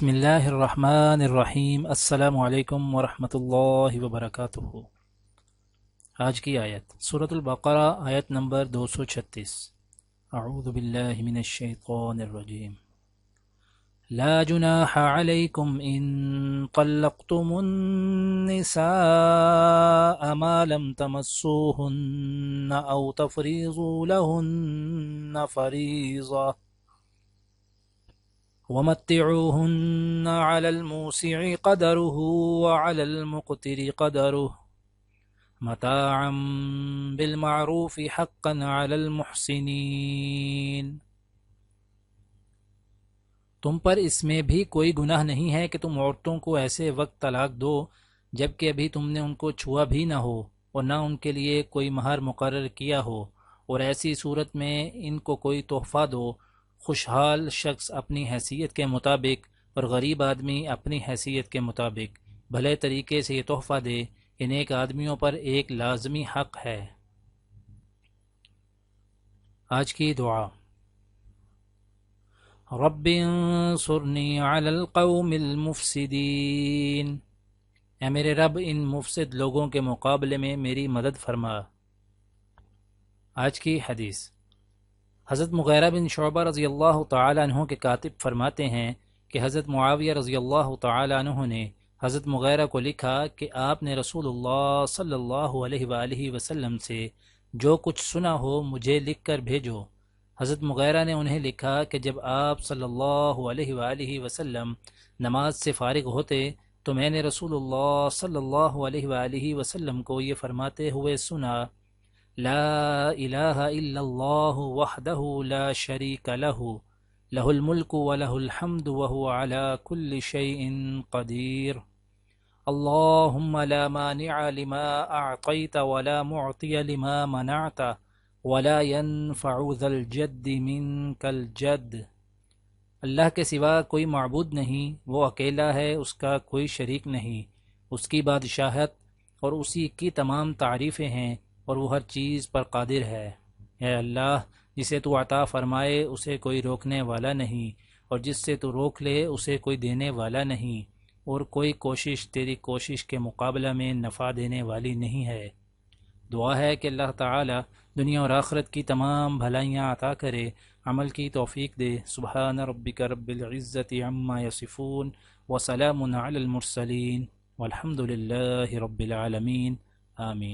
بسم اللہ الرحمن الرحیم۔ السلام علیکم ورحمۃ اللہ وبرکاتہ۔ آج کی آیت سورۃ البقرہ، آیت نمبر 236۔ اعوذ باللہ من الشیطان الرجیم۔ لا جناح علیکم ان طلقتم النساء ما لم تمسوهن او تفریضوا لهن فریضہ ومتعوهن على الموسع قدره وعلى المقتر قدره متاعا بالمعروف حقا على المحسنين۔ تم پر اس میں بھی کوئی گناہ نہیں ہے کہ تم عورتوں کو ایسے وقت طلاق دو جبکہ ابھی تم نے ان کو چھوا بھی نہ ہو اور نہ ان کے لیے کوئی مہر مقرر کیا ہو، اور ایسی صورت میں ان کو کوئی تحفہ دو، خوشحال شخص اپنی حیثیت کے مطابق اور غریب آدمی اپنی حیثیت کے مطابق بھلے طریقے سے یہ تحفہ دے۔ ان ایک آدمیوں پر ایک لازمی حق ہے۔ آج کی دعا۔ رب انصرنی علی القوم المفسدین۔ اے میرے رب، ان مفسد لوگوں کے مقابلے میں میری مدد فرما۔ آج کی حدیث۔ حضرت مغیرہ بن شعبہ رضی اللہ تعالیٰ عنہ کے کاتب فرماتے ہیں کہ حضرت معاویہ رضی اللہ تعالیٰ عنہ نے حضرت مغیرہ کو لکھا کہ آپ نے رسول اللہ صلی اللہ علیہ وآلہ وسلم سے جو کچھ سنا ہو مجھے لکھ کر بھیجو۔ حضرت مغیرہ نے انہیں لکھا کہ جب آپ صلی اللہ علیہ وآلہ وسلم نماز سے فارغ ہوتے تو میں نے رسول اللہ صلی اللہ علیہ وآلہ وسلم کو یہ فرماتے ہوئے سنا: لا الہ الا اللہ وحدہ لا شریک لہ، لہ الملک ولہ الحمد وہو علی کل شیء قدیر، اللہم لا مانع لما اعطیت ولا معطی لما منعت ولا ينفع ذا الجد منک الجد۔ اللہ کے سوا کوئی معبود نہیں، وہ اکیلا ہے، اس کا کوئی شریک نہیں، اس کی بادشاہت اور اسی کی تمام تعریفیں ہیں اور وہ ہر چیز پر قادر ہے۔ اے اللہ، جسے تو عطا فرمائے اسے کوئی روکنے والا نہیں، اور جس سے تو روک لے اسے کوئی دینے والا نہیں، اور کوئی کوشش تیری کوشش کے مقابلہ میں نفع دینے والی نہیں ہے۔ دعا ہے کہ اللہ تعالی دنیا اور آخرت کی تمام بھلائیاں عطا کرے، عمل کی توفیق دے۔ سبحان ربک رب العزت عما یصفون وسلام علی المرسلین والحمد للہ رب العالمین، آمین۔